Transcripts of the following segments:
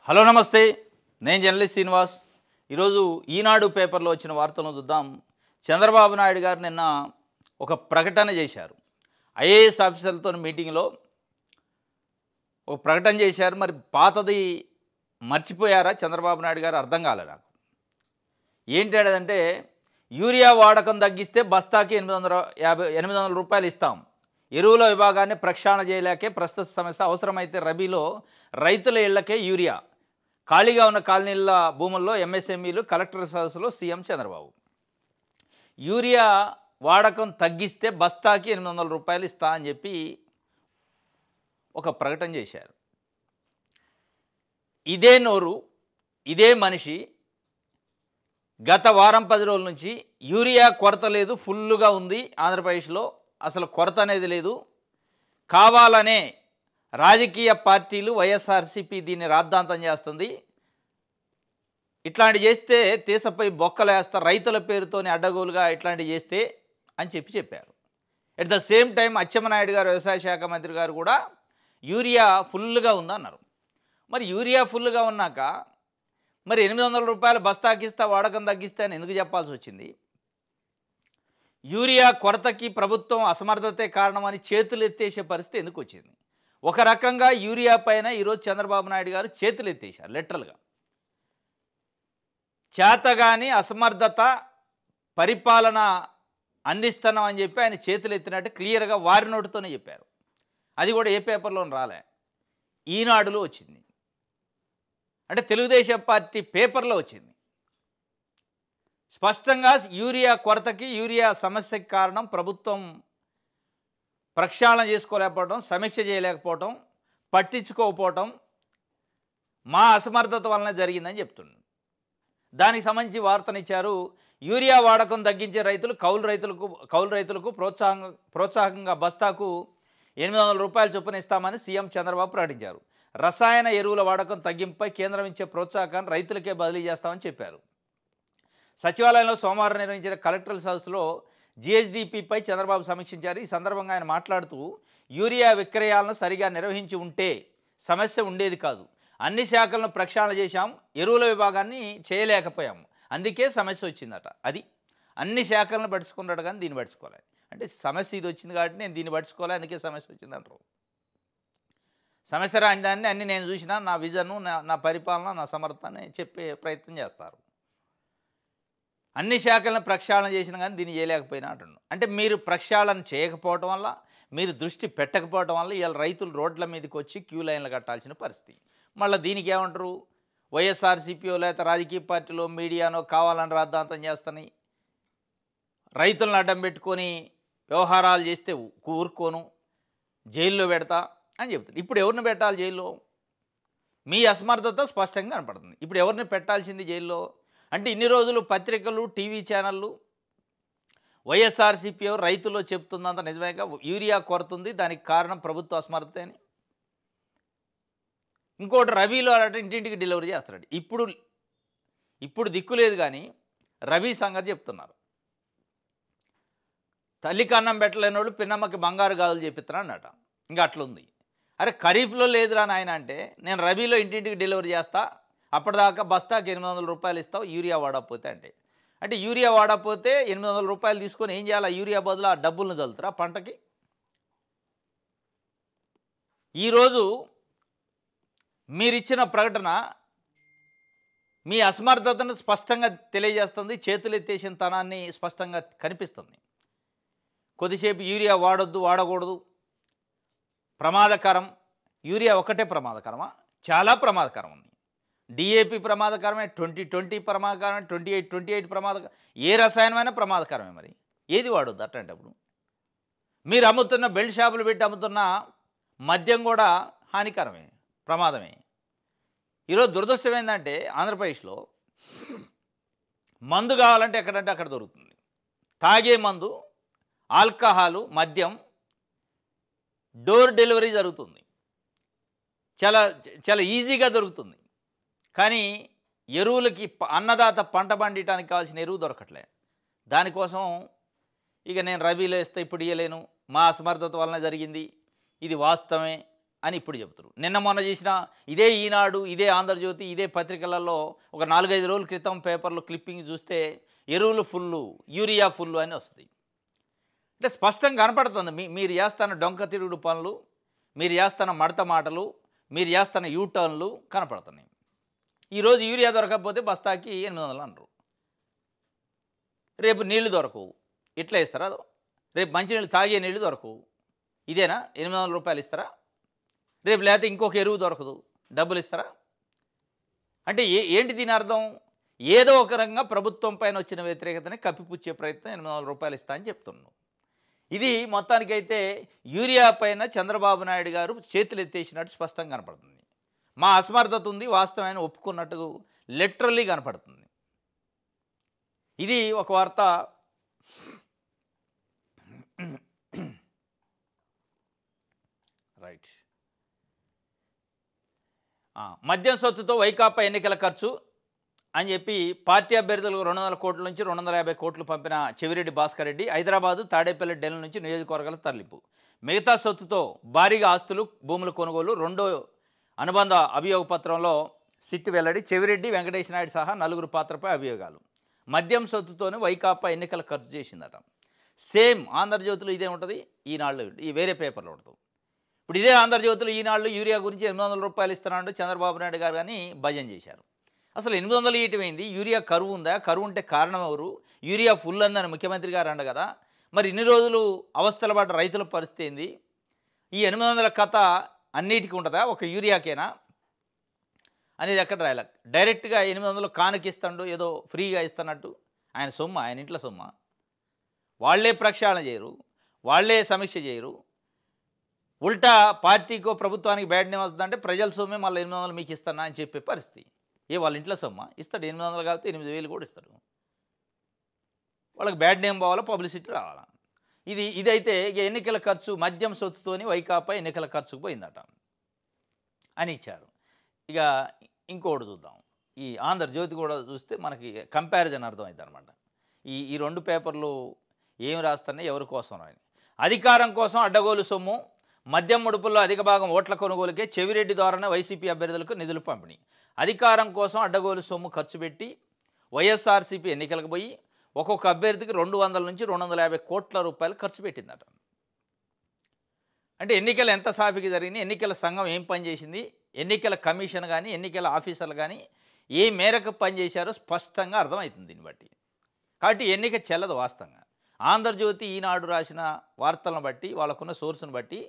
Hello నమస్తే, నేను journalist Srinivas. ఈరోజు ఈనాడు పేపర్లో వచ్చిన వార్తలను చూద్దాం. చంద్రబాబు నాయుడు గారు నిన్న ఒక ప్రకటన చేశారు. ఐఏఎస్ ఆఫీసర్లతో మీటింగ్లో ఒక ప్రకటన చేశారు. మరి పాతది మర్చిపోయారా చంద్రబాబు నాయుడు గారు? అర్థం కాలే నాకు. ఏంటంటే యూరియా వాడకం తగ్గిస్తే బస్తాకి 800 రూపాయలు ఇస్తాం. ఎరువుల విభాగాన్ని ప్రక్షాళన చేయలేకే ప్రస్తుత సమస్య. అవసరమైతే రబీలో రైతుల ఇళ్లకే యూరియా. ఖాళీగా ఉన్న కాలనీల భూముల్లో ఎంఎస్ఎంఈలు కలెక్టర్ సదస్సులో సీఎం చంద్రబాబు. యూరియా వాడకం తగ్గిస్తే బస్తాకి 800 రూపాయలు ఇస్తా అని చెప్పి ఒక ప్రకటన చేశారు. ఇదే నోరు, ఇదే మనిషి గత వారం 10 రోజుల నుంచి యూరియా కొరత లేదు, ఫుల్లుగా ఉంది ఆంధ్రప్రదేశ్లో, అసలు కొరత అనేది లేదు, కావాలనే రాజకీయ పార్టీలు వైఎస్ఆర్సీపీ దీన్ని రాద్ధాంతం చేస్తుంది, ఇట్లాంటి చేస్తే తీసపై బొక్కలు వేస్తారు, రైతుల పేరుతోనే అడ్డగోలుగా ఇట్లాంటివి చేస్తే అని చెప్పారు. At the same time Atchannaidu గారు, వ్యవసాయ శాఖ మంత్రి గారు కూడా యూరియా ఫుల్గా ఉందన్నారు. మరి యూరియా ఫుల్గా ఉన్నాక మరి 800 రూపాయలు బస్తాకిస్తా వాడకం తగ్గిస్తే అని ఎందుకు చెప్పాల్సి వచ్చింది? యూరియా కొరతకి ప్రభుత్వం అసమర్థతే కారణమని చేతులు ఎత్తేసే పరిస్థితి ఎందుకు వచ్చింది? ఒక రకంగా యూరియా పైన ఈరోజు చంద్రబాబు నాయుడు గారు చేతులు ఎత్తేసారు. లిటరల్గా చేతగాని అసమర్థత పరిపాలన అందిస్తున్నాం అని చెప్పి ఆయన చేతులు ఎత్తినట్టు క్లియర్గా వారి నోటితోనే చెప్పారు. అది కూడా ఏ పేపర్లోనూ రాలే, ఈనాడులో వచ్చింది. అంటే తెలుగుదేశం పార్టీ పేపర్లో వచ్చింది. స్పష్టంగా యూరియా కొరతకి, యూరియా సమస్యకి కారణం ప్రభుత్వం ప్రక్షాళన చేసుకోలేకపోవడం, సమీక్ష చేయలేకపోవడం, పట్టించుకోకపోవటం, మా అసమర్థత వలన జరిగిందని చెప్తుంది. దానికి సంబంధించి వార్తనిచ్చారు. యూరియా వాడకం తగ్గించే రైతులు కౌలు రైతులకు ప్రోత్సాహకంగా బస్తాకు 800 రూపాయల చొప్పున ఇస్తామని సీఎం చంద్రబాబు ప్రకటించారు. రసాయన ఎరువుల వాడకం తగ్గింపుపై కేంద్రం ఇచ్చే ప్రోత్సాహకాన్ని రైతులకే బదిలీ చేస్తామని చెప్పారు. సచివాలయంలో సోమవారం నిర్వహించిన కలెక్టర్ల సదస్సులో జీఎస్డీపీపై చంద్రబాబు సమీక్షించారు. ఈ సందర్భంగా ఆయన మాట్లాడుతూ యూరియా విక్రయాలను సరిగా నిర్వహించి ఉంటే సమస్య ఉండేది కాదు. అన్ని శాఖలను ప్రక్షాళన చేశాం, ఎరువుల విభాగాన్ని చేయలేకపోయాము, అందుకే సమస్య వచ్చిందట. అది అన్ని శాఖలను పట్టించుకున్నాడు కానీ దీన్ని పట్టించుకోలేదు. అంటే సమస్య ఇది వచ్చింది కాబట్టి నేను దీన్ని పట్టించుకోవాలి, అందుకే సమస్య వచ్చిందంటారు. సమస్య రాని దాన్ని అన్ని నేను చూసినా, నా విజను, నా పరిపాలన, నా సమర్థన చెప్పే ప్రయత్నం చేస్తారు. అన్ని శాఖలను ప్రక్షాళన చేసినా కానీ దీన్ని చేయలేకపోయినా అంటున్నాను. అంటే మీరు ప్రక్షాళన చేయకపోవటం వల్ల, మీరు దృష్టి పెట్టకపోవటం వల్ల ఇవాళ రైతులు రోడ్ల మీదకి వచ్చి క్యూ లైన్లు కట్టాల్సిన పరిస్థితి. మళ్ళీ దీనికి ఏమంటారు? వైఎస్ఆర్సీపీఓ లేకపోతే రాజకీయ పార్టీలో మీడియానో కావాలని రాద్ధాంతం చేస్తున్నాయి, రైతులను అడ్డం పెట్టుకొని వ్యవహారాలు చేస్తే ఊరుకోను, జైల్లో పెడతా అని చెప్తారు. ఇప్పుడు ఎవరిని పెట్టాలి జైల్లో? మీ అసమర్థత స్పష్టంగా కనపడుతుంది. ఇప్పుడు ఎవరిని పెట్టాల్సింది జైల్లో? అంటే ఇన్ని రోజులు పత్రికలు, టీవీ ఛానళ్ళు వైఎస్ఆర్సీపీ రైతుల్లో చెప్తుందంత నిజమేగా యూరియా కొరతుంది, దానికి కారణం ప్రభుత్వ అసమర్థత అని. ఇంకోటి రబీలో అంటే ఇంటింటికి డెలివరీ చేస్తాడు. ఇప్పుడు దిక్కు లేదు కానీ రబీ సంగతి చెప్తున్నారు. తల్లికి అన్నం పెట్టలేని వాళ్ళు పిన్నమ్మకి బంగారు గాజులు చేపిస్తున్నా అన్నట. ఇంకా అట్లుంది. అరే ఖరీఫ్లో లేదురా నాయన అంటే నేను రబీలో ఇంటింటికి డెలివరీ చేస్తా, అప్పటిదాకా బస్తాకి 800 రూపాయలు ఇస్తావు యూరియా వాడకపోతే అంటే యూరియా వాడకపోతే 800 రూపాయలు తీసుకొని ఏం చేయాలి? యూరియా బదులు ఆ డబ్బులను చల్లుతారా పంటకి? ఈరోజు మీరిచ్చిన ప్రకటన మీ అసమర్థతను స్పష్టంగా తెలియజేస్తుంది, చేతులెత్తేసిన తనాన్ని స్పష్టంగా కనిపిస్తుంది. కొద్దిసేపు యూరియా వాడకూడదు, ప్రమాదకరం. యూరియా ఒకటే ప్రమాదకరమా? చాలా ప్రమాదకరం ఉంది. డిఏపి ప్రమాదకరమే, 2020 ప్రమాదకరమే, 28 ప్రమాదకరం. ఏ రసాయనమైనా ప్రమాదకరమే. మరి ఏది వాడొద్దు అట్లాంటప్పుడు? మీరు అమ్ముతున్న బెల్ట్ షాపులు పెట్టి అమ్ముతున్న మద్యం కూడా హానికరమే, ప్రమాదమే. ఈరోజు దురదృష్టం ఏంటంటే ఆంధ్రప్రదేశ్లో మందు కావాలంటే ఎక్కడంటే అక్కడ దొరుకుతుంది. తాగే మందు, ఆల్కహాలు, మద్యం డోర్ డెలివరీ జరుగుతుంది, చాలా చాలా ఈజీగా దొరుకుతుంది. కానీ ఎరువులకి అన్నదాత పంట పండించడానికి కావాల్సిన ఎరువు దొరకట్లే. దానికోసం ఇక నేను రబీలో వేస్తే ఇప్పుడు ఇవ్వలేను, మా అసమర్థత వలన జరిగింది, ఇది వాస్తవమే, అని ఇప్పుడు చెప్తున్నారు. నిన్న మొన్న చేసిన ఇదే ఈనాడు, ఇదే ఆంధ్రజ్యోతి, ఇదే పత్రికలలో ఒక 4, 5 రోజుల క్రితం పేపర్‌లో క్లిప్పింగ్ చూస్తే ఎరువులు ఫుల్లు, యూరియా ఫుల్లు అని వస్తది. అంటే స్పష్టంగా కనపడుతుంది. మీరు చేస్తున్న డొంక తిరుగుడు పనులు, మీరు చేస్తున్న మడత మాటలు, మీరు చేస్తున్న యూ టర్న్‌లు కనపడుతున్నాయి. ఈరోజు యూరియా దొరకకపోతే బస్తాకి 800 అన్నారు. రేపు నీళ్లు దొరకవు. ఇట్లా ఇస్తారా? రేపు మంచినీళ్ళు తాగే నీళ్లు దొరకవు. ఇదేనా రూ. 800 ఇస్తారా? రేపు లేకపోతే ఇంకొక ఎరువు దొరకదు, డబ్బులు ఇస్తారా? అంటే ఏంటి దీని అర్థం? ఏదో ఒక రకంగా ప్రభుత్వం పైన వచ్చిన వ్యతిరేకతని కప్పిపుచ్చే ప్రయత్నం రూ. 800 ఇస్తా అని చెప్తున్నాను. ఇది మొత్తానికైతే యూరియా పైన చంద్రబాబు నాయుడు గారు చేతులు ఎత్తేసినట్టు స్పష్టంగా కనపడుతుంది. మా అసమర్థత ఉంది, వాస్తవాన్ని ఒప్పుకున్నట్టు లిటరల్లీ కనపడుతుంది. ఇది ఒక వార్త. రైట్. మద్యం సొత్తుతో వైకాపా ఎన్నికల ఖర్చు అని చెప్పి పార్టీ అభ్యర్థులకు 200 కోట్ల నుంచి 250 కోట్లు పంపిన చెవిరెడ్డి భాస్కర్ రెడ్డి హైదరాబాదు తాడేపల్లి డెల్ నుంచి నియోజకవర్గాల తరలింపు. మిగతా సొత్తుతో భారీగా ఆస్తులు, భూముల కొనుగోలు రెండో అనుబంధ అభియోగ పత్రంలో సిట్టు వెల్లడి. చెవిరెడ్డి, వెంకటేష్ నాయుడు సహా 4 పాత్రపై అభియోగాలు. మద్యం సొత్తుతోనే వైకాపా ఎన్నికల ఖర్చు చేసిందట. సేమ్ ఆంధ్రజ్యోతిలో ఇదే ఉంటుంది, ఈనాళ్ళు ఈ వేరే పేపర్లో ఉంటుంది. ఇప్పుడు ఇదే ఆంధ్రజ్యోతిలో ఈనాళ్ళు యూరియా గురించి 800 రూపాయలు ఇస్తున్నాడు చంద్రబాబు నాయుడు గారు కానీ భజన చేశారు. అసలు 800 ఇయటమైంది? యూరియా కరువు ఉందా? కరువు ఉంటే కారణం ఎవరు? యూరియా ఫుల్ అందని ముఖ్యమంత్రి గారు అండ కదా. మరి ఇన్ని రోజులు అవస్థల పడ్డ రైతుల పరిస్థితి ఏంది? ఈ 800 కథ అన్నిటికీ ఉంటుందా, ఒక యూరియాకేనా అనేది ఎక్కడ రాయాల? డైరెక్ట్గా 800 కానుకిస్తాడు, ఏదో ఫ్రీగా ఇస్తున్నట్టు. ఆయన సొమ్మ, ఆయన ఇంట్లో సొమ్మ. వాళ్లే ప్రక్షాళన చేయరు, వాళ్లే సమీక్ష చేయరు. ఉల్టా పార్టీకో ప్రభుత్వానికి బ్యాడ్ నేమ్ వస్తుందంటే ప్రజల సొమ్మే మళ్ళీ 800 మీకు ఇస్తానా అని చెప్పే పరిస్థితి. వాళ్ళ ఇంట్లో సొమ్మ ఇస్తాడు. 800 కాబట్టి 8000 కూడా ఇస్తాడు. వాళ్ళకి బ్యాడ్ నేమ్ పోవాలా, పబ్లిసిటీ రావాలా. ఇదైతే ఇక ఎన్నికల ఖర్చు మద్యం సొత్తుతోని వైకాపా ఎన్నికల ఖర్చుకు పోయిందట అని ఇచ్చారు. ఇక ఇంకోటి చూద్దాం. ఈ ఆంధ్రజ్యోతి కూడా చూస్తే మనకి కంపారిజన్ అర్థమవుతుంది అనమాట. ఈ 2 పేపర్లు ఏమి రాస్తున్నాయి, ఎవరి కోసం రాని. అధికారం కోసం అడ్డగోలు సొమ్ము, మద్యం ముడుపుల్లో అధిక భాగం ఓట్ల కొనుగోలుకే చెవిరెడ్డి ద్వారానే వైసీపీ అభ్యర్థులకు నిధులు పంపిణీ. అధికారం కోసం అడ్డగోలు సొమ్ము ఖర్చు పెట్టి వైఎస్ఆర్సీపీ ఎన్నికలకు పోయి ఒక్కొక్క అభ్యర్థికి 200 నుంచి 250 కోట్ల రూపాయలు ఖర్చు పెట్టిందట. అంటే ఎన్నికలు ఎంత సాఫీగా జరిగినాయి, ఎన్నికల సంఘం ఏం పనిచేసింది, ఎన్నికల కమిషన్ కానీ ఎన్నికల ఆఫీసర్లు కానీ ఏ మేరకు పనిచేశారో స్పష్టంగా అర్థమవుతుంది దీన్ని బట్టి. కాబట్టి ఎన్నిక చెల్లదు వాస్తవంగా. ఆంధ్రజ్యోతి, ఈనాడు రాసిన వార్తలను బట్టి, వాళ్ళకున్న సోర్సును బట్టి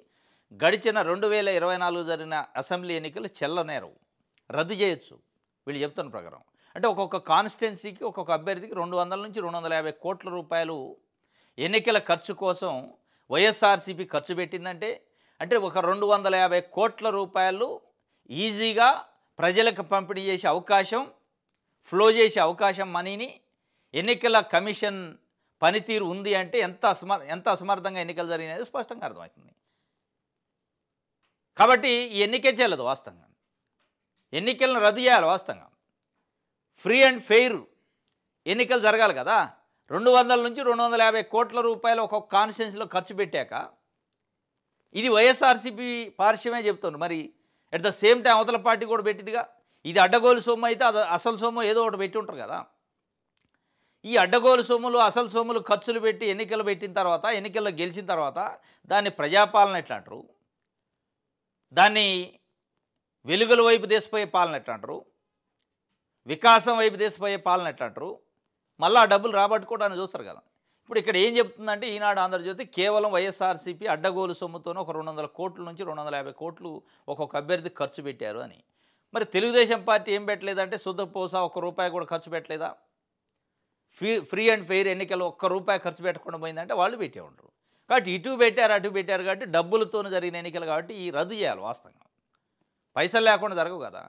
గడిచిన 2024 జరిగిన అసెంబ్లీ ఎన్నికలు చెల్లనేరవు, రద్దు చేయొచ్చు వీళ్ళు చెప్తున్న ప్రకారం. అంటే ఒక్కొక్క కాన్స్టిట్యున్సీకి ఒక్కొక్క అభ్యర్థికి 200 నుంచి 250 కోట్ల రూపాయలు ఎన్నికల ఖర్చు కోసం వైఎస్ఆర్సీపీ ఖర్చు పెట్టిందంటే, అంటే ఒక 250 కోట్ల రూపాయలు ఈజీగా ప్రజలకు పంపిణీ చేసే అవకాశం, ఫ్లో చేసే అవకాశం మనీని ఎన్నికల కమిషన్ పనితీరు ఉంది అంటే ఎంత అసమర్థంగా ఎన్నికలు జరిగినది స్పష్టంగా అర్థమవుతుంది. కాబట్టి ఈ ఎన్నికే చెల్లదు వాస్తవంగా. ఎన్నికలను రద్దు చేయాలి వాస్తవంగా. ఫ్రీ అండ్ ఫెయిర్ ఎన్నికలు జరగాలి కదా. 200 నుంచి 250 కోట్ల రూపాయలు ఒక్కొక్క కాన్స్టిట్యున్సీలో ఖర్చు పెట్టాక ఇది వైఎస్ఆర్సీపీ పార్శ్వమే చెప్తుంది. మరి అట్ ద సేమ్ టైం అవతల పార్టీ కూడా పెట్టిందిగా. ఇది అడ్డగోలు సొమ్ము అయితే అది అసలు సొమ్ము ఏదో ఒకటి పెట్టి ఉంటారు కదా. ఈ అడ్డగోలు సొమ్ములు, అసలు సొమ్ములు ఖర్చులు పెట్టి ఎన్నికలు పెట్టిన తర్వాత, ఎన్నికల్లో గెలిచిన తర్వాత దాన్ని ప్రజాపాలన ఎట్లా అంటారు, దాన్ని వెలుగుల వైపు దేశపోయే పాలన ఎట్లా అంటారు, వికాసం వైపు దేశపోయే పాలన ఎట్లా అంటారు, మళ్ళీ ఆ డబ్బులు రాబట్టుకోవడానికి చూస్తారు కదా. ఇప్పుడు ఇక్కడ ఏం చెప్తుందంటే ఈనాడు, ఆంధ్రజ్యోతి కేవలం వైఎస్ఆర్సీపీ అడ్డగోలు సొమ్ముతోనే ఒక 200 కోట్ల నుంచి 250 కోట్లు ఒక్కొక్క అభ్యర్థికి ఖర్చు పెట్టారు అని. మరి తెలుగుదేశం పార్టీ ఏం పెట్టలేదంటే శుద్ధపోసా ₹1 కూడా ఖర్చు పెట్టలేదా? ఫ్రీ అండ్ ఫెయిర్ ఎన్నికలు ₹1 ఖర్చు పెట్టకుండా పోయిందంటే వాళ్ళు పెట్టే ఉంటారు. కాబట్టి ఇటు పెట్టారు అటు పెట్టారు కాబట్టి డబ్బులతోనే జరిగిన ఎన్నికలు కాబట్టి ఈ రద్దు చేయాలి వాస్తవంగా. పైసలు లేకుండా జరగవు కదా.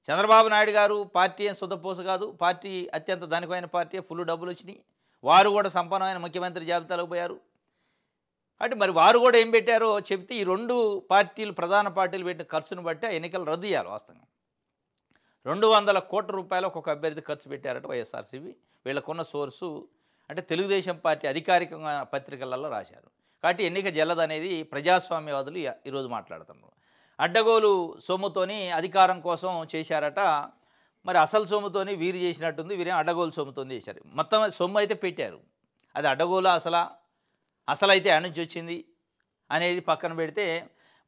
చంద్రబాబు నాయుడు గారు పార్టీ ఏం శుద్ధపోస కాదు, పార్టీ అత్యంత ధనికమైన పార్టీ, ఫుల్ డబ్బులు వచ్చినాయి, వారు కూడా సంపన్నమైన ముఖ్యమంత్రి జాబితాలోకి పోయారు. అంటే మరి వారు కూడా ఏం పెట్టారో చెప్తే ఈ 2 పార్టీలు, ప్రధాన పార్టీలు పెట్టిన ఖర్చును బట్టి ఆ ఎన్నికలు రద్దు చేయాలి వాస్తవంగా. 200 కోట్ల రూపాయలు ఒక్కొక్క అభ్యర్థి ఖర్చు పెట్టారట వైఎస్ఆర్సీపీ. వీళ్ళకున్న సోర్సు అంటే తెలుగుదేశం పార్టీ అధికారికంగా పత్రికలలో రాశారు. కాబట్టి ఎన్నిక జల్లదనేది ప్రజాస్వామ్యవాదులు ఈరోజు మాట్లాడుతున్నారు. అడ్డగోలు సొమ్ముతోని అధికారం కోసం చేశారట. మరి అసలు సొమ్ముతోని వీరు చేసినట్టుంది. వీరేం అడ్డగోలు సొమ్ముతోని చేశారు. మొత్తం సొమ్ము అయితే పెట్టారు. అది అడ్డగోలా అసలైతే ఎక్కడి నుంచి వచ్చింది అనేది పక్కన పెడితే,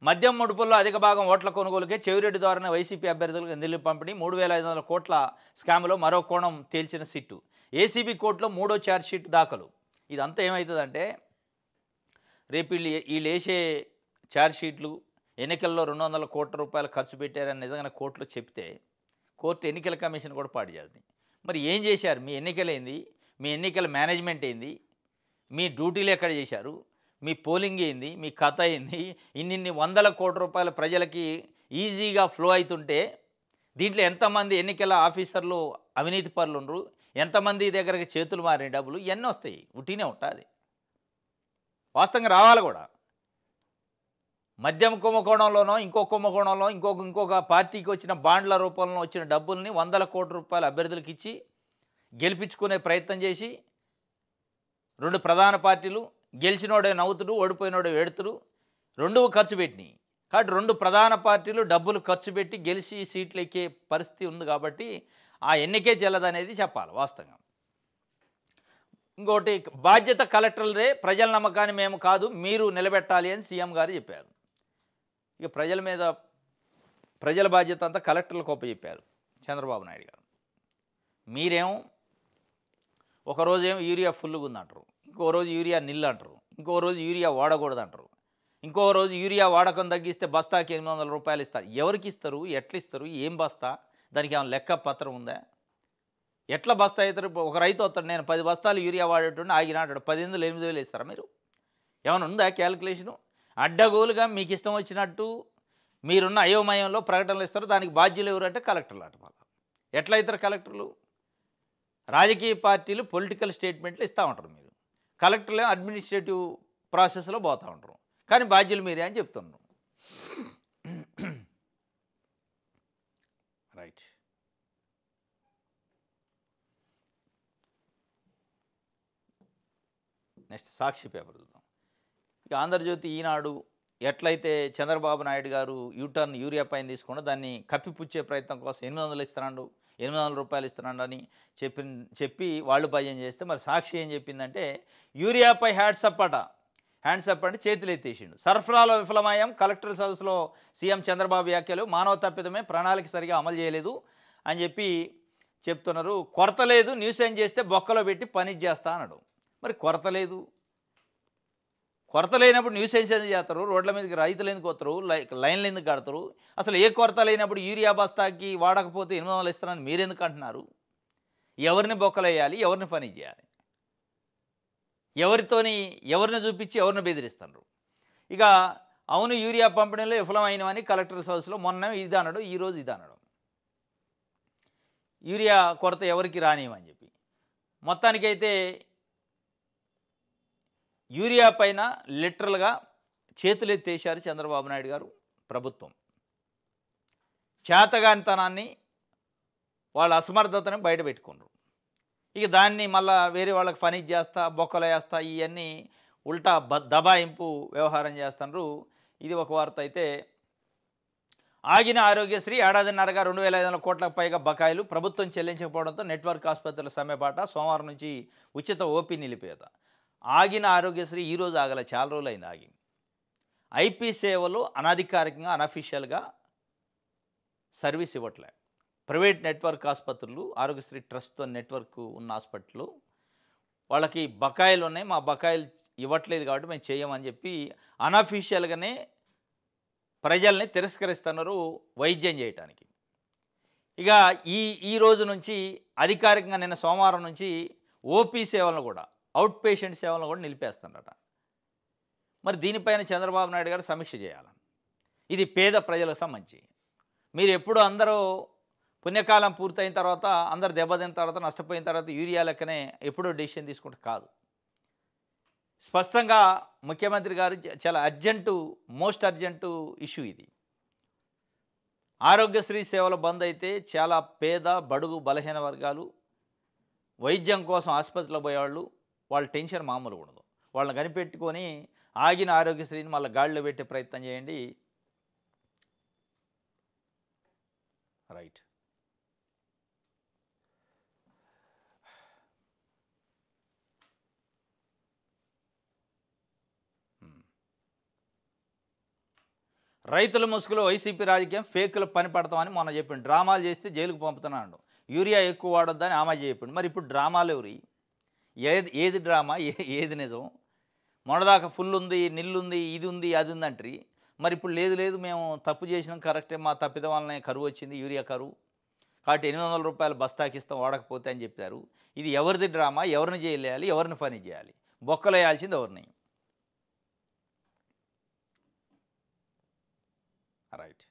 మద్యం ముడుపుల్లో అధిక భాగం ఓట్ల కొనుగోలుకే చెవిరెడ్డి ద్వారానే వైసీపీ అభ్యర్థులకు నిధులు పంపిణీ 3,500 కోట్ల స్కామ్లో మరో కోణం తేల్చిన సిట్టు. ఏసీబీ కోర్టులో 3వ ఛార్జ్షీట్ దాఖలు. ఇదంతా ఏమవుతుందంటే, రేపు వీళ్ళు వేసే ఛార్జ్షీట్లు ఎన్నికల్లో 200 కోట్ల రూపాయలు ఖర్చు పెట్టారని నిజంగా కోర్టులో చెప్తే, కోర్టు ఎన్నికల కమిషన్ కూడా పాడు చేస్తుంది. మరి ఏం చేశారు? మీ ఎన్నికలేంది? మీ ఎన్నికల మేనేజ్మెంట్ ఏంది? మీ డ్యూటీలు ఎక్కడ చేశారు? మీ పోలింగ్ ఏంది? మీ కథ ఏంది? ఇన్నిన్ని వందల కోట్ల రూపాయల ప్రజలకి ఈజీగా ఫ్లో అవుతుంటే, దీంట్లో ఎంతమంది ఎన్నికల ఆఫీసర్లు అవినీతి పరులు ఉండరు, ఎంతమంది దగ్గరికి చేతులు మారిన డబ్బులు ఇవన్నీ వస్తాయి. ఉట్టినే ఉంటుంది. వాస్తవంగా రావాలి కూడా. మద్యం కుంభకోణంలోనో ఇంకో కుంభకోణంలో ఇంకొక పార్టీకి వచ్చిన బాండ్ల రూపంలో వచ్చిన డబ్బుల్ని వందల కోట్ల రూపాయల అభ్యర్థులకు ఇచ్చి గెలిపించుకునే ప్రయత్నం చేసి, 2 ప్రధాన పార్టీలు గెలిచినోడే నవ్వుతుడు, ఓడిపోయినోడే ఏడుతుడు, 2 ఖర్చు పెట్టినాయి. కాబట్టి 2 ప్రధాన పార్టీలు డబ్బులు ఖర్చు పెట్టి గెలిచి సీట్లు ఎక్కే పరిస్థితి ఉంది. కాబట్టి ఆ ఎన్నికే చెల్లదనేది చెప్పాలి వాస్తవంగా. ఇంకోటి, బాధ్యత కలెక్టర్లదే, ప్రజల నమ్మకాన్ని మేము కాదు మీరు నిలబెట్టాలి అని సీఎం గారు చెప్పారు. ఇక ప్రజల బాధ్యత అంతా కలెక్టర్లకు చెప్పారు చంద్రబాబు నాయుడు గారు. మీరేమో ఒకరోజేమో యూరియా ఫుల్గా ఉందంటారు, ఇంకో రోజు యూరియా నిల్ అంటారు, ఇంకో రోజు యూరియా వాడకూడదు అంటారు, ఇంకో రోజు యూరియా వాడకం తగ్గిస్తే బస్తాకి 800 రూపాయలు ఇస్తారు. ఎవరికి ఇస్తారు? ఎట్లా ఇస్తారు? ఏం బస్తా? దానికి ఏమైనా లెక్క పత్రం ఉందా? ఎట్లా బస్తా అవుతారు? ఒక రైతు వస్తాడు, నేను 10 బస్తాలు యూరియా వాడేటండి ఆగినాడు, 10,000 8,000 ఇస్తారా మీరు? ఏమైనా ఉందా క్యాలిక్యులేషను? అడ్డగోలుగా మీకు ఇష్టం వచ్చినట్టు మీరున్న అయోమయంలో ప్రకటనలు ఇస్తారు. దానికి బాధ్యులు ఎవరంటే కలెక్టర్లు అట. మళ్ళీ ఎట్లా అవుతారు కలెక్టర్లు? రాజకీయ పార్టీలు పొలిటికల్ స్టేట్మెంట్లు ఇస్తూ ఉంటారు, మీరు కలెక్టర్లు అడ్మినిస్ట్రేటివ్ ప్రాసెస్లో పోతూ ఉంటారు. కానీ బాధ్యులు మీరే అని చెప్తున్నారు. రైట్. నెక్స్ట్ సాక్షి పేపర్ చూద్దాం. ఇక ఆంధ్రజ్యోతి, ఈనాడు ఎట్లయితే చంద్రబాబు నాయుడు గారు యూటర్న్ యూరియా పైన తీసుకుండా దాన్ని కప్పిపుచ్చే ప్రయత్నం కోసం 800 ఇస్తున్నాడు, 800 రూపాయలు ఇస్తున్నాడు అని చెప్పి వాళ్ళు భయం చేస్తే, మరి సాక్షి ఏం చెప్పిందంటే, యూరియాపై హ్యాండ్సప్ అంటే చేతులు ఎత్తేసిండు. సరఫరాలో విఫలమయ్యాం, కలెక్టర్ సదస్సులో సీఎం చంద్రబాబు వ్యాఖ్యలు, మానవ తప్పిదమే, ప్రణాళిక సరిగా అమలు చేయలేదు అని చెప్పి చెప్తున్నారు. కొరత లేదు, న్యూసెన్స్ చేస్తే బొక్కలో పెట్టి పని చేస్తా అన్నాడు. మరి కొరత లేదు, కొరత లేనప్పుడు న్యూసెన్స్ ఎందుకు చేస్తారు? రోడ్ల మీదకి రైతులు ఎందుకు వస్తారు? లైన్లు ఎందుకు కడతారు? అసలు ఏ కొరత లేనప్పుడు యూరియా బస్తాకి వాడకపోతే 800 ఇస్తారని మీరెందుకు అంటున్నారు? ఎవరిని బొక్కలేయాలి? ఎవరిని పని చేయాలి? ఎవరిని చూపించి ఎవరిని బెదిరిస్తున్నారు? ఇక అవును, యూరియా పంపిణీలో విఫలమైనవని కలెక్టర్ సదస్సులో మొన్న ఇది అన్నాడు, ఈరోజు ఇది అన్నాడు. యూరియా కొరత ఎవరికి రానియమని చెప్పి మొత్తానికైతే యూరియా పైన లిటరల్గా చేతులెత్తేశారు చంద్రబాబు నాయుడు గారు ప్రభుత్వం. చేతగానితనాన్ని, వాళ్ళ అసమర్థతను బయట పెట్టుకున్నారు. ఇక దాన్ని మళ్ళా వేరే వాళ్ళకి ఫనిష్ చేస్తా, బొక్కలు వేస్తా, ఇవన్నీ ఉల్టా దబాయింపు వ్యవహారం చేస్తున్నారు. ఇది ఒక వార్త. అయితే ఆగిన ఆరోగ్యశ్రీ, ఏడాదిన్నరగా 2,500 కోట్లకు పైగా బకాయిలు, ప్రభుత్వం చెల్లించకపోవడంతో నెట్వర్క్ ఆసుపత్రుల సమ్మెబాట, సోమవారం నుంచి ఉచిత ఓపీ నిలిపేత. ఆగిన ఆరోగ్యశ్రీ ఈరోజు ఆగల, చాలా రోజులు అయింది ఆగి. ఐపీ సేవలు అనధికారికంగా అనఫీషియల్గా సర్వీస్ ఇవ్వట్లే. ప్రైవేట్ నెట్వర్క్ ఆసుపత్రులు, ఆరోగ్యశ్రీ ట్రస్ట్తో నెట్వర్క్ ఉన్న హాస్పిటల్ వాళ్ళకి బకాయిలు ఉన్నాయి, మా బకాయిలు ఇవ్వట్లేదు కాబట్టి మేము చేయమని చెప్పి అనఫీషియల్గానే ప్రజల్ని తిరస్కరిస్తున్నారు వైద్యం చేయటానికి. ఇక ఈ రోజు నుంచి అధికారికంగా నిన్న సోమవారం నుంచి ఓపీ సేవలను కూడా, అవుట్ పేషెంట్ సేవలను కూడా నిలిపేస్తున్నారట. మరి దీనిపైన చంద్రబాబు నాయుడు గారు సమీక్ష చేయాలి. ఇది పేద ప్రజలకు సంబంధించి. మీరు ఎప్పుడు అందరూ పుణ్యకాలం పూర్తయిన తర్వాత, అందరు దెబ్బతిన్న తర్వాత, నష్టపోయిన తర్వాత యూరియా లెక్కనే ఎప్పుడూ డెసిషన్ తీసుకుంటే కాదు. స్పష్టంగా ముఖ్యమంత్రి గారు చాలా మోస్ట్ అర్జెంటు ఇష్యూ ఇది. ఆరోగ్యశ్రీ సేవల బంద్ అయితే చాలా పేద, బడుగు, బలహీన వర్గాలు వైద్యం కోసం ఆసుపత్రిలో పోయేవాళ్ళు, వాళ్ళ టెన్షన్ మామూలు ఉండదు. వాళ్ళని కనిపెట్టుకొని ఆగిన ఆరోగ్యశ్రీని మళ్ళీ గాడిలో పెట్టే ప్రయత్నం చేయండి. రైట్. రైతుల ముసుగులో వైసీపీ రాజకీయం ఫేకుల పని పడతామని మొన్న చెప్పిండు. డ్రామాలు చేస్తే జైలుకు పంపుతున్నాడు. యూరియా ఎక్కువ వాడొద్దని ఆమె చెప్పిండు. మరి ఇప్పుడు డ్రామాలు ఎవరి? ఏది డ్రామా, ఏది నిజం? మొన్నదాకా ఫుల్ ఉంది, నిల్లుంది, ఇది ఉంది, అది ఉంది అంటారు. మరి ఇప్పుడు లేదు లేదు మేము తప్పు చేసినాం, కరెక్టే, మా తప్పిదం వల్లనే కరువు వచ్చింది, యూరియా కరువు, కాబట్టి 800 రూపాయలు బస్తాకి ఇస్తాం వాడకపోతే అని చెప్పారు. ఇది ఎవరిది డ్రామా? ఎవరిని చేయాలి, ఎవరిని పని చేయాలి? బొక్కలు వేయాల్సింది ఎవరిని? రైట్.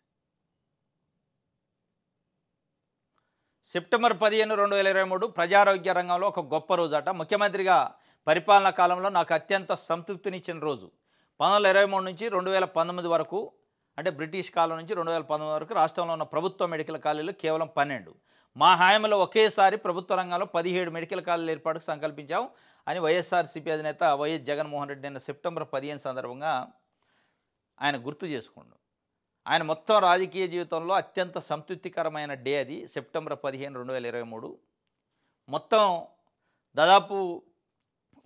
సెప్టెంబర్ 15, 2023 ప్రజారోగ్య రంగంలో ఒక గొప్ప రోజు అట. ముఖ్యమంత్రిగా పరిపాలనా కాలంలో నాకు అత్యంత సంతృప్తినిచ్చిన రోజు. 1923 నుంచి 2019 వరకు, అంటే బ్రిటిష్ కాలం నుంచి 2019 వరకు రాష్ట్రంలో ఉన్న ప్రభుత్వ మెడికల్ కాలేజీలు కేవలం 12. మా హాయంలో ఒకేసారి ప్రభుత్వ రంగంలో 17 మెడికల్ కాలేజీల ఏర్పాటుకు సంకల్పించాం అని వైఎస్ఆర్సీపీ అధినేత వైఎస్ జగన్మోహన్ రెడ్డి నిన్న సెప్టెంబర్ 15 సందర్భంగా ఆయన గుర్తు చేసుకుండు. ఆయన మొత్తం రాజకీయ జీవితంలో అత్యంత సంతృప్తికరమైన డే అది సెప్టెంబర్ 15, 2023. మొత్తం దాదాపు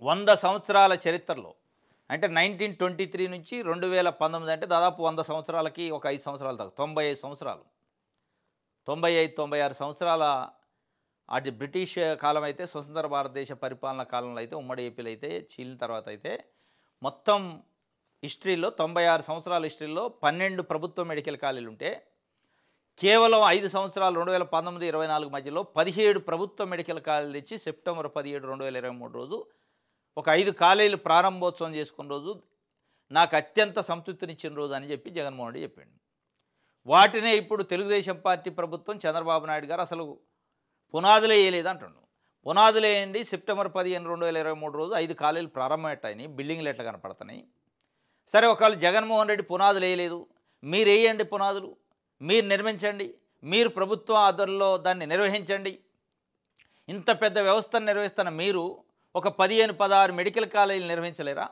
100 సంవత్సరాల చరిత్రలో, అంటే 1923 నుంచి 2019, అంటే దాదాపు 100 సంవత్సరాలకి ఒక 5 సంవత్సరాలు దాకా 95 సంవత్సరాలు, 96 సంవత్సరాల అది బ్రిటిష్ కాలం అయితే, స్వతంత్ర భారతదేశ పరిపాలనా కాలంలో అయితే, ఉమ్మడి ఏపీలో అయితే, చీలిన తర్వాత అయితే, మొత్తం హిస్టరీలో 96 సంవత్సరాల హిస్టరీలో 12 ప్రభుత్వ మెడికల్ కాలేజీలు ఉంటే, కేవలం 5 సంవత్సరాలు 2019, 24 మధ్యలో 17 ప్రభుత్వ మెడికల్ కాలేజీలు ఇచ్చి సెప్టెంబర్ 17, 2023 రోజు ఒక 5 కాలేజీలు ప్రారంభోత్సవం చేసుకున్న రోజు నాకు అత్యంత సంతృప్తినిచ్చిన రోజు అని చెప్పి జగన్మోహన్ రెడ్డి చెప్పాడు. వాటినే ఇప్పుడు తెలుగుదేశం పార్టీ ప్రభుత్వం, చంద్రబాబు నాయుడు గారు అసలు పునాదులే వేయలేదు అంటున్నాడు. పునాదులు వేయండి, సెప్టెంబర్ 15, 2023 రోజు 5 కాలేజీలు ప్రారంభమయ్యాయని, బిల్డింగ్లు ఎట్లా కనపడుతున్నాయి? సరే, ఒకవేళ జగన్మోహన్ రెడ్డి పునాదులు వేయలేదు, మీరు వేయండి పునాదులు, మీరు నిర్మించండి, మీరు ప్రభుత్వ ఆధ్వర్యంలో దాన్ని నిర్వహించండి. ఇంత పెద్ద వ్యవస్థను నిర్వహిస్తున్న మీరు ఒక 15, 16 మెడికల్ కాలేజీలు నిర్వహించలేరా?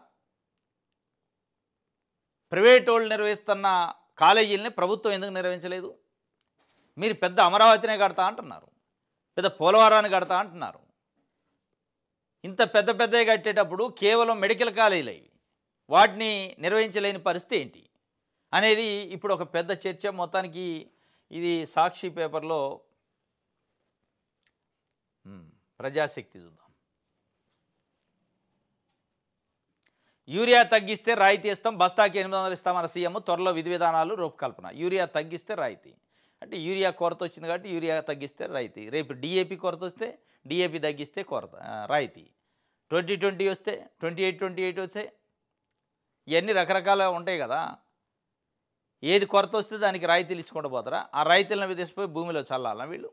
ప్రైవేట్ వాళ్ళు నిర్వహిస్తున్న కాలేజీలని ప్రభుత్వం ఎందుకు నిర్వహించలేదు? మీరు పెద్ద అమరావతినే కడతా అంటున్నారు, పెద్ద పోలవరాన్ని కడతా అంటున్నారు. ఇంత పెద్ద పెద్దవి కట్టేటప్పుడు కేవలం మెడికల్ కాలేజీలు అవి, వాటిని నిర్వహించలేని పరిస్థితి ఏంటి అనేది ఇప్పుడు ఒక పెద్ద చర్చ. మొత్తానికి ఇది సాక్షి పేపర్లో ప్రజాశక్తి చూద్దాం. యూరియా తగ్గిస్తే రాయితీ ఇస్తాం, బస్తాకి 800 ఇస్తామన్న సీఎం, త్వరలో విధి విధానాలు రూపకల్పన. యూరియా తగ్గిస్తే రాయితీ, అంటే యూరియా కొరత వచ్చింది కాబట్టి యూరియా తగ్గిస్తే రాయితీ. రేపు డిఏపి కొరత వస్తే డిఏపి తగ్గిస్తే కొరత రాయితీ. 2020 వస్తే 28 వస్తే ఇవన్నీ రకరకాల ఉంటాయి కదా. ఏది కొరత వస్తే దానికి రాయితీలు ఇచ్చుకుంటూ పోతారా? ఆ రాయితీలను తీసుకుపోయి భూమిలో చల్లాలా వీళ్ళు?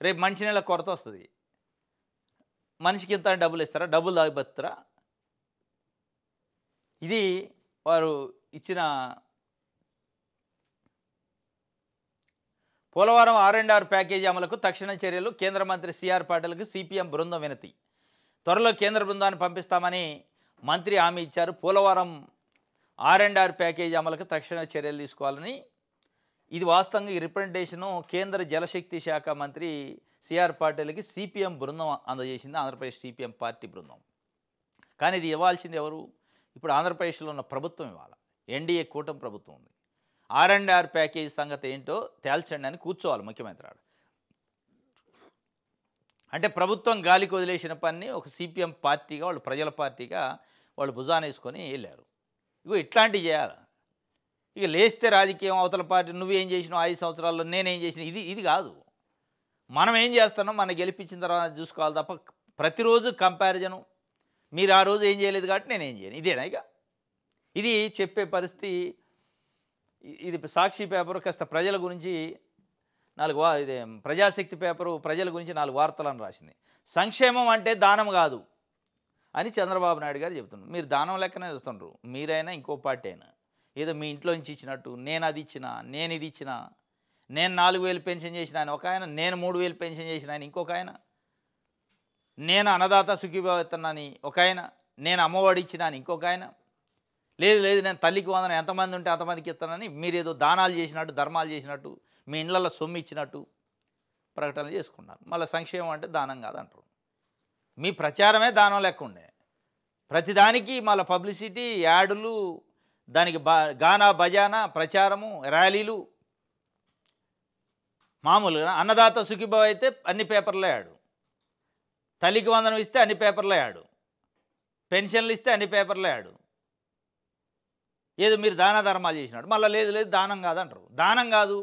రేపు మంచినీళ్ళ కొరత వస్తుంది, మనిషికి ఇంత డబ్బులు ఇస్తారా? డబ్బులు తాగిపోతారా? ఇది వారు ఇచ్చిన పోలవరం R&R ప్యాకేజీ అమలుకు తక్షణ చర్యలు. కేంద్ర మంత్రి సిఆర్ పాటిల్కి సిపిఎం బృందం వినతి. త్వరలో కేంద్ర బృందాన్ని పంపిస్తామని మంత్రి హామీ ఇచ్చారు. పోలవరం R&R ప్యాకేజీ అమలుకు తక్షణ చర్యలు తీసుకోవాలని. ఇది వాస్తవంగా ఈ రిప్రజెంటేషను కేంద్ర జలశక్తి శాఖ మంత్రి సిఆర్ పాటిల్కి సిపిఎం బృందం అందజేసింది, ఆంధ్రప్రదేశ్ సిపిఎం పార్టీ బృందం. కానీ ఇది ఇవ్వాల్సింది ఎవరు? ఇప్పుడు ఆంధ్రప్రదేశ్లో ఉన్న ప్రభుత్వం ఇవ్వాలి. ఎన్డీఏ కూటమి ప్రభుత్వం ఉంది. R&R ప్యాకేజీ సంగతి ఏంటో తేల్చండి అని కూర్చోవాలి ముఖ్యమంత్రి ఆడ. అంటే ప్రభుత్వం గాలికి వదిలేసిన పని ఒక సిపిఎం పార్టీగా, వాళ్ళు ప్రజల పార్టీగా వాళ్ళు భుజాన వేసుకొని వెళ్ళారు. ఇగో ఇట్లాంటివి చేయాలి. ఇక లేస్తే రాజకీయం, అవతల పార్టీ నువ్వేం చేసినావు 5 సంవత్సరాల్లో, నేనేం చేసిన, ఇది కాదు. మనం ఏం చేస్తున్నాం, మనం గెలిపించిన తర్వాత చూసుకోవాలి తప్ప ప్రతిరోజు కంపారిజను. మీరు ఆ రోజు ఏం చేయలేదు కాబట్టి నేనేం చేయను, ఇదేనా? ఇక ఇది చెప్పే పరిస్థితి. ఇది సాక్షి పేపరు కాస్త ప్రజల గురించి 4 ఇది ప్రజాశక్తి పేపరు ప్రజల గురించి 4 వార్తలను రాసింది. సంక్షేమం అంటే దానం కాదు అని చంద్రబాబు నాయుడు గారు చెబుతున్నారు. మీరు దానం లెక్కనే చూస్తుండ్రు, మీరైనా ఇంకో పార్టీ అయినా. ఏదో మీ ఇంట్లో నుంచి ఇచ్చినట్టు, నేను అది ఇచ్చిన, నేను ఇది ఇచ్చిన, నేను 4,000 పెన్షన్ చేసిన అని ఒక ఆయన, నేను 3,000 పెన్షన్ చేసిన అని ఇంకొక ఆయన, నేను అన్నదాత సుఖీభావ ఇస్తున్నానని ఒక ఆయన, నేను అమ్మఒడి ఇచ్చిన అని ఇంకొక ఆయన, లేదు లేదు నేను తల్లికి వందనం ఎంతమంది ఉంటే అంతమందికి ఇస్తానని మీరు ఏదో దానాలు చేసినట్టు, ధర్మాలు చేసినట్టు మీ ఇళ్ళల్లో సొమ్ము ఇచ్చినట్టు ప్రకటనలు చేసుకున్నారు. మళ్ళీ సంక్షేమం అంటే దానం కాదంటారు. మీ ప్రచారమే దానం లెక్క ఉండే. ప్రతిదానికి మళ్ళీ పబ్లిసిటీ, యాడులు, దానికి గానా బజానా, ప్రచారము, ర్యాలీలు. మామూలుగా అన్నదాత సుఖీభవ అయితే అన్ని పేపర్లో యాడు, తల్లికి వందనం ఇస్తే అన్ని పేపర్లో యాడు, పెన్షన్లు ఇస్తే అన్ని పేపర్లో యాడు. ఏదో మీరు దాన ధర్మాలు చేసినాడు, మళ్ళీ లేదు లేదు దానం కాదంటారు. దానం కాదు,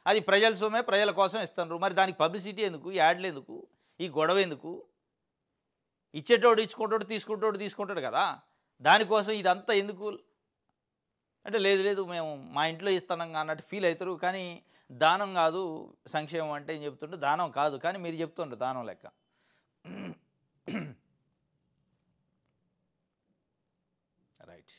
అది ప్రజల సొమ్మే, ప్రజల కోసం ఇస్తున్నారు. మరి దానికి పబ్లిసిటీ ఎందుకు, యాడ్లు ఎందుకు, ఈ గొడవ ఎందుకు? ఇచ్చేటోడు ఇచ్చుకుంటాడు, తీసుకుంటాడు కదా. దానికోసం ఇదంతా ఎందుకు అంటే లేదు లేదు మేము మా ఇంట్లో ఇస్తున్నాం అన్నట్టు ఫీల్ అవుతారు. కానీ దానం కాదు సంక్షేమం అంటే ఏం చెప్తుంటే దానం కాదు, కానీ మీరు చెప్తుండ్రు దానం లెక్క. Right.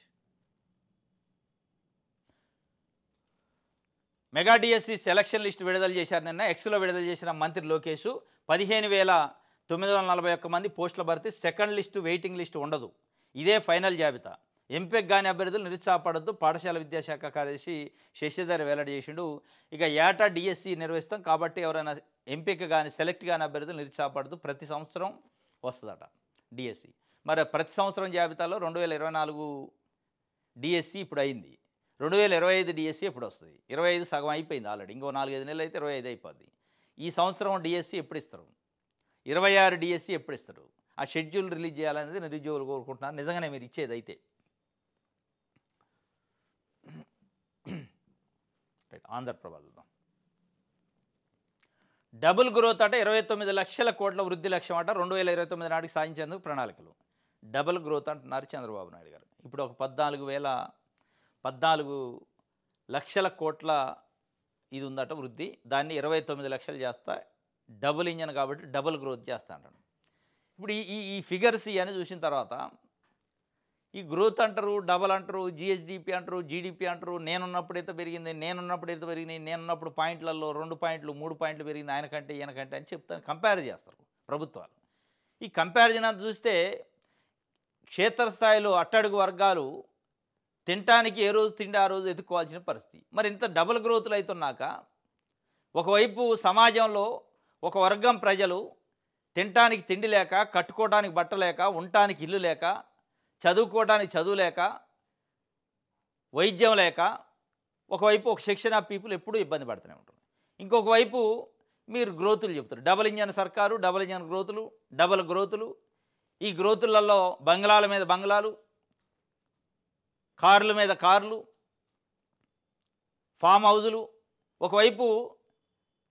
Mega DSC selection list విడుదల చేశారు. నిన్న ఎక్స్లో విడుదల చేసిన మంత్రి లోకేష్ 15,941 మంది పోస్టుల భర్తీ, సెకండ్ లిస్టు వెయిటింగ్ లిస్టు ఉండదు, ఇదే ఫైనల్ జాబితా. ఎంపిక కాని అభ్యర్థులు నిరుత్సాహపడద్దు, పాఠశాల విద్యాశాఖ కార్యదర్శి శశిధర్ వెల్లడి చేసిండు. ఇక ఏటా డిఎస్సి నిర్వహిస్తాం కాబట్టి ఎవరైనా ఎంపిక కానీ సెలెక్ట్ కాని అభ్యర్థులు నిరుత్సాహపడద్దు, ప్రతి సంవత్సరం వస్తుందట డిఎస్సి. మరి ప్రతి సంవత్సరం జాబితాలో 2024 డిఎస్సి ఇప్పుడు అయింది, 2025 డిఎస్సి ఎప్పుడు వస్తుంది? 25 సగం అయిపోయింది ఆల్రెడీ, ఇంకో 4-5 నెలలు అయితే 25 అయిపోద్ది. ఈ సంవత్సరం డిఎస్సి ఎప్పుడు ఇస్తారు? 26 డిఎస్సి ఎప్పుడు ఇస్తారు? ఆ షెడ్యూల్ రిలీజ్ చేయాలనేది నిరుద్యోగులు కోరుకుంటున్నారు. నిజంగానే మీరు ఇచ్చేది అయితే. ఆంధ్రప్రభ డబుల్ గ్రోత్ అట, 29 లక్షల కోట్ల వృద్ధి లక్ష్యం అట 2029 నాటికి సాధించేందుకు ప్రణాళికలు. డబుల్ గ్రోత్ అంటున్నారు చంద్రబాబు నాయుడు గారు. ఇప్పుడు ఒక 14 లక్షల కోట్ల ఇది ఉందట వృద్ధి, దాన్ని 29 లక్షలు చేస్తా, డబుల్ ఇంజన్ కాబట్టి డబుల్ గ్రోత్ చేస్తా అంటాను. ఇప్పుడు ఈ ఫిగర్స్ ఇవన్నీ చూసిన తర్వాత ఈ గ్రోత్ అంటారు, డబల్ అంటారు, జిఎస్డిపి అంటారు, జీడిపి అంటారు. నేనున్నప్పుడు ఎంత పెరిగింది, నేనున్నప్పుడు పాయింట్లలో 2 పాయింట్లు 3 పాయింట్లు పెరిగింది ఆయనకంటే ఈయనకంటే అని చెప్తాను, కంపేర్ చేస్తారు ప్రభుత్వాలు. ఈ కంపారిజన్ అంతా చూస్తే క్షేత్రస్థాయిలో అట్టడుగు వర్గాలు తినటానికి ఏ రోజు తిండి ఆ రోజు ఎత్తుకోవాల్సిన పరిస్థితి. మరి ఇంత డబుల్ గ్రోత్లు అవుతున్నాక ఒకవైపు సమాజంలో ఒక వర్గం ప్రజలు తినటానికి తిండి లేక, కట్టుకోవడానికి బట్ట లేక, ఉండటానికి ఇల్లు లేక, చదువుకోవడానికి చదువు లేక, వైద్యం లేక, ఒకవైపు ఒక సెక్షన్ ఆఫ్ పీపుల్ ఎప్పుడూ ఇబ్బంది పడుతూనే ఉంటుంది. ఇంకొక వైపు మీరు గ్రోతులు చెప్తారు, డబుల్ ఇంజన్ సర్కారు, డబుల్ ఇంజన్ గ్రోతులు, డబుల్ గ్రోతులు. ఈ గ్రోతులలో బంగ్లాల మీద బంగ్లాలు, కార్ల మీద కార్లు, ఫామ్ హౌజులు. ఒకవైపు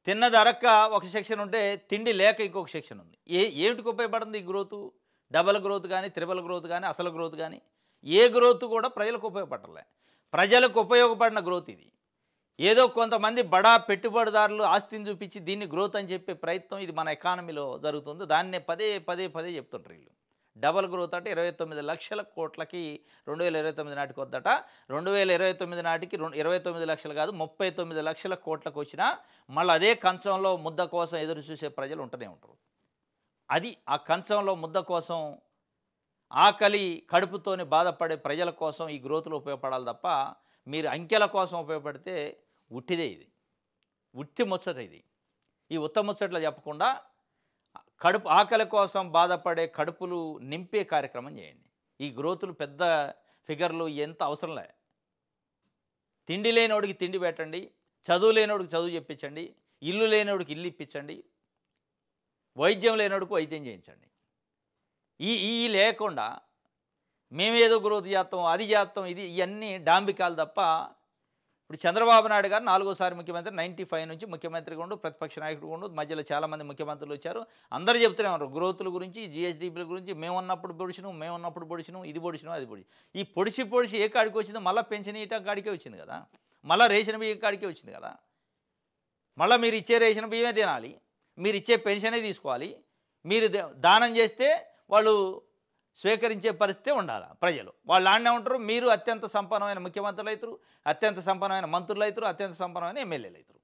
తిన్నది అరక్క ఒక సెక్షన్ ఉంటే తిండి లేక ఇంకొక సెక్షన్ ఉంది. ఏమిటికి ఉపయోగపడుతుంది ఈ గ్రోతు? డబల్ గ్రోత్ కానీ, త్రిబల్ గ్రోత్ కానీ, అసలు గ్రోత్ కానీ, ఏ గ్రోత్ కూడా ప్రజలకు ఉపయోగపడలే. ప్రజలకు ఉపయోగపడిన గ్రోత్ ఇది. ఏదో కొంతమంది బడా పెట్టుబడిదారులు ఆస్తిని చూపించి దీన్ని గ్రోత్ అని చెప్పే ప్రయత్నం ఇది మన ఎకానమీలో జరుగుతుంది. దాన్నే పదే చెప్తుంటారు వీళ్ళు. డబల్ గ్రోత్ అంటే 29 లక్షల కోట్లకి 2029 నాటికి వద్దట. 2029 నాటికి 29 లక్షలు కాదు 39 లక్షల కోట్లకు వచ్చినా మళ్ళీ అదే కంచంలో ముద్ద కోసం ఎదురు చూసే ప్రజలు ఉంటూనే ఉంటారు. అది ఆ కంచంలో ముద్ద కోసం ఆకలి కడుపుతోని బాధపడే ప్రజల కోసం ఈ గ్రోత్లు ఉపయోగపడాలి తప్ప మీరు అంకెల కోసం ఉపయోగపడితే ఉట్టిదే ఇది, ఉత్తి ముచ్చట ఇది. ఈ ఉత్త ముచ్చట్లు చెప్పకుండా కడుపు ఆకలి కోసం బాధపడే కడుపులు నింపే కార్యక్రమం చేయండి. ఈ గ్రోతులు పెద్ద ఫిగర్లు ఎంత అవసరం లే. తిండి లేనోడికి తిండి పెట్టండి, చదువు లేనోడికి చదువు చెప్పించండి, ఇల్లు లేనోడికి ఇల్లు ఇప్పించండి, వైద్యం లేనోడికి వైద్యం చేయించండి. ఈ లేకుండా మేమేదో గ్రోత్ చేస్తాం, అది చేస్తాం, ఇవన్నీ డాంబికాలు తప్ప. ఇప్పుడు చంద్రబాబు నాయుడు గారు 4వ ముఖ్యమంత్రి, 95 నుంచి ముఖ్యమంత్రిగా ఉండు, ప్రతిపక్ష నాయకుడు ఉండు, మధ్యలో చాలామంది ముఖ్యమంత్రులు వచ్చారు. అందరూ చెప్తూనే ఉన్నారు గ్రోతుల గురించి, జిఎస్డిపిల గురించి. మేమున్నప్పుడు పొడిచినాం, ఇది పొడిచినాం, అది పొడిచి. ఈ పొడిచి ఏ కాడికి వచ్చిందో మళ్ళీ పెన్షన్ ఇయటం కాడికే వచ్చింది కదా, మళ్ళీ రేషన్ బియ్యం కాడికే వచ్చింది కదా. మళ్ళీ మీరు ఇచ్చే రేషన్ బియ్యమే తినాలి, మీరు ఇచ్చే పెన్షనే తీసుకోవాలి. మీరు దానం చేస్తే వాళ్ళు స్వీకరించే పరిస్థితే ఉండాలి ప్రజలు. వాళ్ళు ఆడనే ఉంటారు. మీరు అత్యంత సంపన్నమైన ముఖ్యమంత్రులు అవుతారు, అత్యంత సంపన్నమైన మంత్రులు అవుతారు, అత్యంత సంపన్నమైన ఎమ్మెల్యేలు అవుతారు.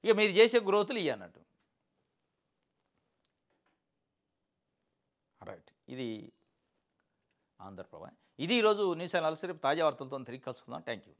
ఇక మీరు చేసే గ్రోతులు ఇవి అన్నట్టు. రైట్. ఇది ఆంధ్రప్రభ. ఇది ఈరోజు న్యూస్ అనాలిసిస్. తాజా వార్తలతో తిరిగి కలుసుకుందాం. Thank you.